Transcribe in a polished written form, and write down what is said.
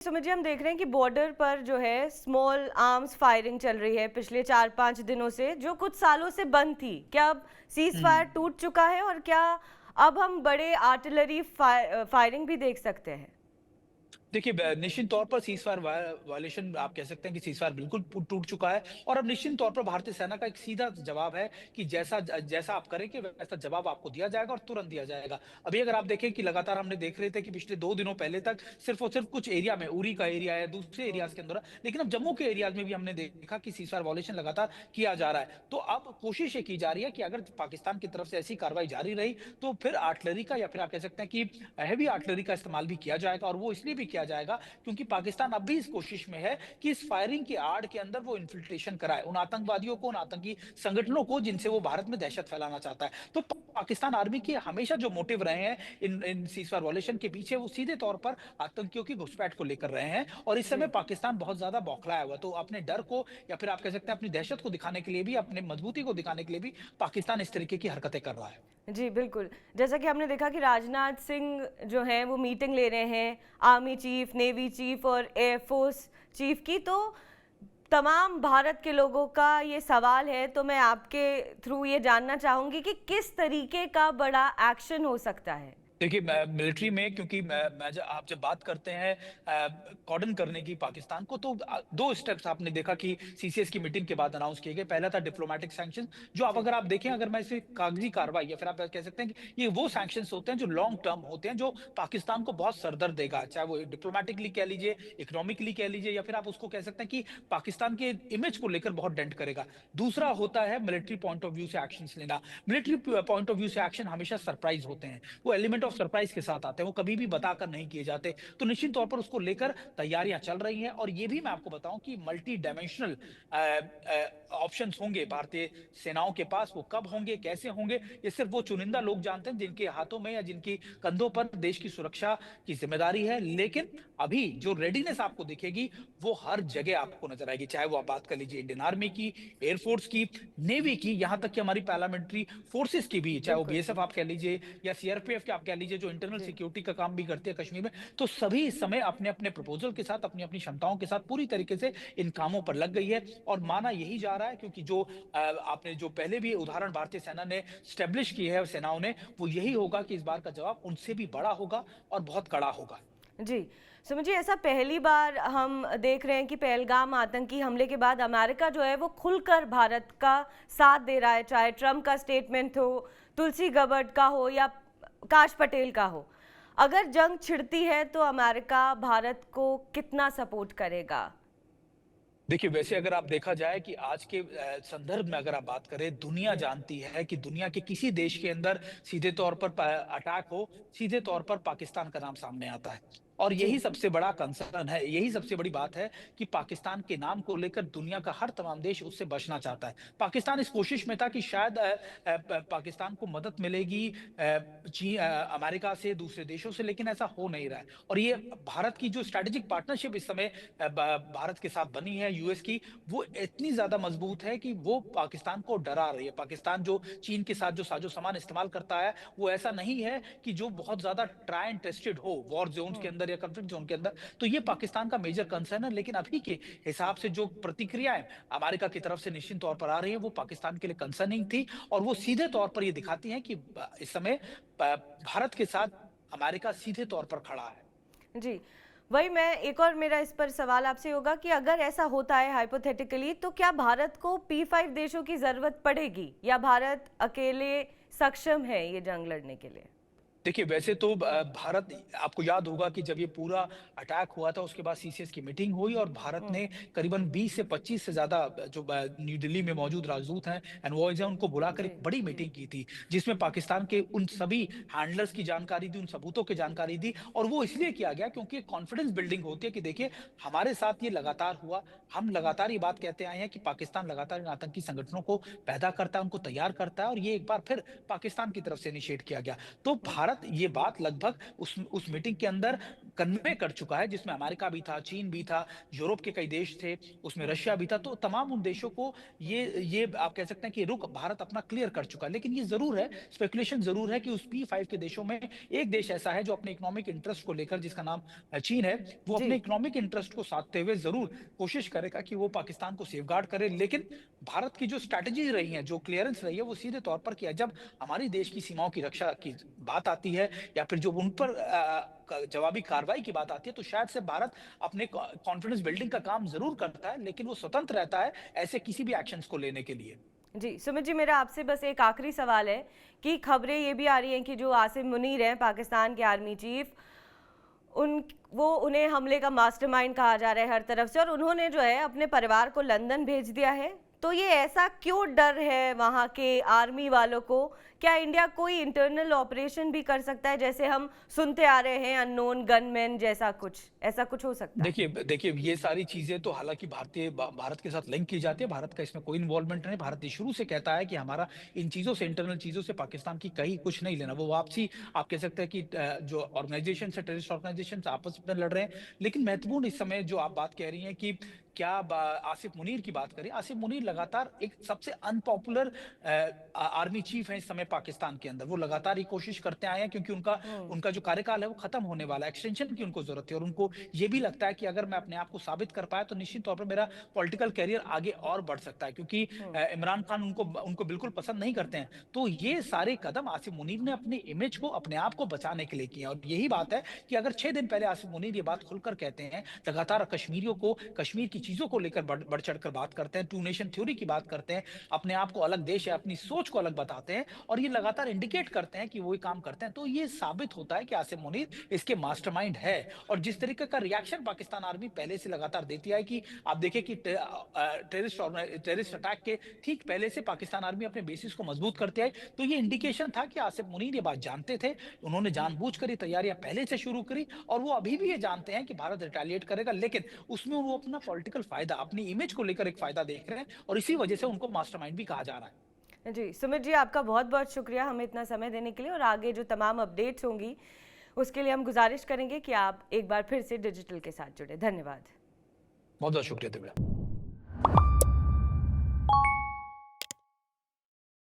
समझिए हम देख रहे हैं कि बॉर्डर पर जो है स्मॉल आर्म्स फायरिंग चल रही है पिछले 4-5 दिनों से, जो कुछ सालों से बंद थी। क्या अब सीज फायर हुँ। टूट चुका है और क्या अब हम बड़े आर्टिलरी फायरिंग भी देख सकते हैं? देखिए, ब निश्चित तौर पर सीज़फायर वायलेशन आप कह सकते हैं कि सीज़फायर बिल्कुल पु टूट चुका है और अब निश्चित तौर पर भारतीय सेना का एक सीधा जवाब है कि जैसा आप करेंगे वैसा जवाब आपको दिया जाएगा और तुरंत दिया जाएगा। अभी अगर आप देखें कि लगातार हमने देख रहे थे कि पिछले 2 दिनों पहले तक सिर्फ़ और सिर्फ़ कुछ एरिया में, उरी का एरिया है, दूसरे एरियाज़ के अंदर, लेकिन अब जम्मू के एरियाज़ में भी हमने देखा कि सीज़फायर वायलेशन लगातार किया जा रहा है। तो अब कोशिश ये की जा रही है कि अगर पाकिस्तान की तरफ से ऐसी कार्रवाई जारी रही, तो फिर आर्टिलरी का या फिर आप कह सकते हैं कि हेवी आर्टिलरी का इस्तेमाल भी किया जाएगा और वो इसलिए भी किया जाएगा क्योंकि पाकिस्तान अब भी इस कोशिश में है कि इस फायरिंग की आड़ के अंदर वो इन्फिल्ट्रेशन कराए उन आतंकवादियों को, उन आतंकी संगठनों को जिनसे वो भारत में दहशत फैलाना चाहता है। तो पाकिस्तान आर्मी के हमेशा जो मोटिव रहे हैं इन सीजफायर वॉलेशन के पीछे, वो सीधे तौर पर आतंकियों की घुसपैठ को लेकर रहे हैं और इस समय जी। पाकिस्तान बहुत ज्यादा बौखलाया हुआ है। तो अपने डर को या फिर आप कह सकते हैं अपनी दहशत को दिखाने के लिए भी, अपने मजबूती को दिखाने के लिए भी पाकिस्तान इस तरीके की हरकतें कर रहा है। जी, बिल्कुल। जैसा कि हमने देखा कि राजनाथ सिंह जो हैं वो मीटिंग ले रहे हैं आर्मी चीफ, नेवी चीफ और एयरफोर्स चीफ की, तो तमाम भारत के लोगों का ये सवाल है, तो मैं आपके थ्रू ये जानना चाहूँगी कि किस तरीके का बड़ा एक्शन हो सकता है? देखिए, मिलिट्री में क्योंकि मैं जब आप जब बात करते हैं कॉर्डन करने की पाकिस्तान को, तो 2 स्टेप्स आपने देखा कि सीसीएस की मीटिंग के बाद अनाउंस किए गए। पहला था डिप्लोमैटिक सैंक्शन, जो आप जी। अगर आप देखें, अगर मैं इसे कागजी कार्रवाई या फिर आप कह सकते हैं कि ये वो सैंक्शंस होते हैं जो लॉन्ग टर्म होते हैं, जो पाकिस्तान को बहुत सरदर्द देगा। चाहे वो डिप्लोमैटिकली कह लीजिए, इकोनॉमिकली कह लीजिए, या फिर आप उसको कह सकते हैं कि पाकिस्तान के इमेज को लेकर बहुत डेंट करेगा। दूसरा होता है मिलिट्री पॉइंट ऑफ व्यू से एक्शंस लेना। मिलिट्री पॉइंट ऑफ व्यू से एक्शन हमेशा सरप्राइज़ होते हैं। वो एलिमेंट ऑफ सरप्राइज के साथ आते हैं, वो कभी भी बताकर नहीं किए जाते। तो निश्चित तौर पर उसको लेकर तैयारियां चल रही हैं और ये भी मैं आपको बताऊं कि मल्टी डायमेंशनल ऑप्शंस होंगे भारतीय सेनाओं के पास। वो कब होंगे, कैसे होंगे, ये सिर्फ वो चुनिंदा लोग जानते हैं जिनके हाथों में या जिनकी कंधों पर देश की सुरक्षा की जिम्मेदारी है। लेकिन अभी जो रेडीनेस आपको दिखेगी, वो हर जगह आपको नजर आएगी। चाहे वो आप बात कर लीजिए इंडियन आर्मी की, एयरफोर्स की, नेवी की, यहां तक कि हमारी पैरामिलिट्री फोर्सेस की भी, चाहे वो बिल्कुल। बीएसएफ आप कह लीजिए या सीआरपीएफ के आप कह लीजिए, जो इंटरनल जी। सिक्योरिटी का काम भी करती है कश्मीर में। तो सभी इस समय अपने अपने प्रपोजल के साथ, अपनी अपनी क्षमताओं के साथ पूरी तरीके से इन कामों पर लग गई है और माना यही जा रहा है, क्योंकि जो आपने जो पहले भी उदाहरण भारतीय सेना ने स्टेब्लिश की है, सेनाओं ने, वो यही होगा कि इस बार का जवाब उनसे भी बड़ा होगा और बहुत कड़ा होगा। जी। समझिए ऐसा पहली बार हम देख रहे हैं कि पहलगाम आतंकी हमले के बाद अमेरिका जो है वो खुलकर भारत का साथ दे रहा है, चाहे ट्रंप का स्टेटमेंट हो, तुलसी गबर्ड का हो या काश पटेल का हो। अगर जंग छिड़ती है तो अमेरिका भारत को कितना सपोर्ट करेगा? देखिए, वैसे अगर आप देखा जाए कि आज के संदर्भ में अगर आप बात करें, दुनिया जानती है कि दुनिया के किसी देश के अंदर सीधे तौर पर अटैक हो, सीधे तौर पर पाकिस्तान का नाम सामने आता है। और जी। यही सबसे बड़ा कंसर्न है, यही सबसे बड़ी बात है कि पाकिस्तान के नाम को लेकर दुनिया का हर तमाम देश उससे बचना चाहता है। पाकिस्तान इस कोशिश में था कि शायद पाकिस्तान को मदद मिलेगी अमेरिका से, दूसरे देशों से, लेकिन ऐसा हो नहीं रहा है। और ये भारत की जो स्ट्रेटेजिक पार्टनरशिप इस समय भारत के साथ बनी है यूएस की, वो इतनी ज्यादा मजबूत है कि वो पाकिस्तान को डरा रही है। पाकिस्तान जो चीन के साथ जो साजो सामान इस्तेमाल करता है, वो ऐसा नहीं है कि जो बहुत ज्यादा ट्राई एंड टेस्टेड हो वॉर जोन्स के हम्म। अंदर या कॉन्फ्लिक्ट जोन के अंदर। तो ये पाकिस्तान का मेजर कंसर्न है। लेकिन अभी के हिसाब से जो प्रतिक्रियाएं अमेरिका की तरफ से निश्चित तौर पर आ रही है, वो पाकिस्तान के लिए कंसर्निंग थी और वो सीधे तौर पर ये दिखाती है कि इस समय भारत के साथ अमेरिका सीधे तौर पर खड़ा है। जी। वही मैं एक और मेरा इस पर सवाल आपसे होगा कि अगर ऐसा होता है हाइपोथेटिकली, तो क्या भारत को P5 देशों की ज़रूरत पड़ेगी या भारत अकेले सक्षम है ये जंग लड़ने के लिए? देखिए, वैसे तो भारत, आपको याद होगा कि जब ये पूरा अटैक हुआ था, उसके बाद सीसीएस की मीटिंग हुई और भारत हुँ। ने करीबन 20 से 25 से ज़्यादा जो न्यू दिल्ली में मौजूद राजदूत हैं, एनवॉयज़ हैं, उनको बुलाकर जी। एक बड़ी मीटिंग की थी, जिसमें पाकिस्तान के उन सभी हैंडलर्स की जानकारी दी, उन सबूतों की जानकारी दी। और वो इसलिए किया गया क्योंकि कॉन्फिडेंस बिल्डिंग होती है कि देखिए, हमारे साथ ये लगातार हुआ, हम लगातार ये बात कहते आए हैं कि पाकिस्तान लगातार इन आतंकी संगठनों को पैदा करता है, उनको तैयार करता है और ये एक बार फिर पाकिस्तान की तरफ से इनिशिएट किया गया। तो भारत ये बात लगभग उस मीटिंग के अंदर कन्वे कर चुका है, जिसमें अमेरिका भी था, चीन भी था, यूरोप के कई देश थे, उसमें रशिया भी था। तो तमाम उन देशों को ये आप कह सकते हैं कि रुख भारत अपना क्लियर कर चुका है। लेकिन ये ज़रूर है, स्पेकुलेशन ज़रूर है कि उस P5 के देशों में एक देश ऐसा है जो अपने इकोनॉमिक इंटरेस्ट को लेकर, जिसका नाम चीन है, वो जी। अपने इकोनॉमिक इंटरेस्ट को साधते हुए ज़रूर कोशिश करेगा कि वो पाकिस्तान को सेफगार्ड करे। लेकिन भारत की जो स्ट्रैटेजी रही है, जो क्लियरेंस रही है, वो सीधे तौर पर कि जब हमारी देश की सीमाओं की रक्षा की बात आती है या फिर जो उन पर जवाबी कार्रवाई की बात आती है, तो शायद से भारत अपने कॉन्फिडेंस बिल्डिंग का काम जरूर करता है, लेकिन वो स्वतंत्र रहता है ऐसे किसी भी एक्शंस को लेने के लिए। जी सुमित जी, मेरा आपसे बस एक आखिरी सवाल है कि खबरें ये भी आ रही हैं कि जो आसिम मुनीर हैं पाकिस्तान के आर्मी चीफ, उन्हें हमले का मास्टरमाइंड कहा जा रहा है हर तरफ से, और उन्होंने जो है अपने परिवार को लंदन भेज दिया है। तो ये ऐसा क्यों डर है वहाँ के आर्मी वालों को? क्या इंडिया कोई इंटरनल ऑपरेशन भी कर सकता है, जैसे हम सुनते आ रहे हैं अननोन गनमैन जैसा कुछ, ऐसा कुछ हो सकता है? देखिए ये सारी चीजें तो हालांकि भारत के साथ लिंक की जाती है। भारत का इसमें कोई इन्वॉल्वमेंट नहीं। भारत शुरू से कहता है कि हमारा इन चीजों से, इंटरनल चीजों से पाकिस्तान की कहीं कुछ नहीं लेना। वो वापसी आप कह सकते हैं कि जो ऑर्गेनाइजेशन है, टेररिस्ट ऑर्गेनाइजेशन आपस में लड़ रहे हैं। लेकिन महत्वपूर्ण इस समय जो आप बात कह रही हैं कि क्या आसिफ मुनीर की बात करें, आसिफ मुनीर लगातार एक सबसे अनपॉपुलर आर्मी चीफ है इस समय पाकिस्तान के अंदर। वो लगातार ये कोशिश करते आए हैं क्योंकि उनका उनका जो कार्यकाल है वो खत्म होने वाला है, एक्सटेंशन की उनको जरूरत है। और उनको ये भी लगता है कि अगर मैं अपने आप को साबित कर पाया तो निश्चित तौर पर मेरा पॉलिटिकल कैरियर आगे और बढ़ सकता है, क्योंकि इमरान खान उनको बिल्कुल पसंद नहीं करते हैं। तो ये सारे कदम आसिफ मुनीर ने अपने इमेज को, अपने आप को बचाने के लिए किए। और यही बात है कि अगर 6 दिन पहले आसिफ मुनीर ये बात खुलकर कहते हैं, लगातार कश्मीरियों को, कश्मीर की चीजों को लेकर बढ़ चढ़कर बात करते हैं, टू नेशन थ्योरी की बात करते हैं, अपने आप को अलग देश है, अपनी सोच को अलग बताते हैं, और ये लगातार इंडिकेट करते हैं कि वो काम करते हैं, तो ये साबित होता है कि आसिफ मुनीर इसके मास्टरमाइंड है। और जिस तरीके का रिएक्शन पाकिस्तान आर्मी पहले से लगातार देती है, कि आप देखें कि टेररिस्ट अटैक के ठीक पहले से पाकिस्तान आर्मी अपने बेसिस को मजबूत करते आई, तो ये इंडिकेशन था कि आसिफ मुनीर ये बात जानते थे। उन्होंने जानबूझकर तैयारियां पहले से शुरू करी, और वो अभी भी ये जानते हैं कि भारत रिटेलिएट करेगा, लेकिन उसमें वो अपना पॉलिटिकल फायदा, अपनी इमेज को लेकर एक फायदा देख रहे हैं, और इसी वजह से उनको मास्टरमाइंड भी कहा जा रहा है। जी सुमित जी, आपका बहुत बहुत शुक्रिया हमें इतना समय देने के लिए, और आगे जो तमाम अपडेट्स होंगी उसके लिए हम गुजारिश करेंगे कि आप एक बार फिर से डिजिटल के साथ जुड़े। धन्यवाद। बहुत बहुत शुक्रिया दिव्या।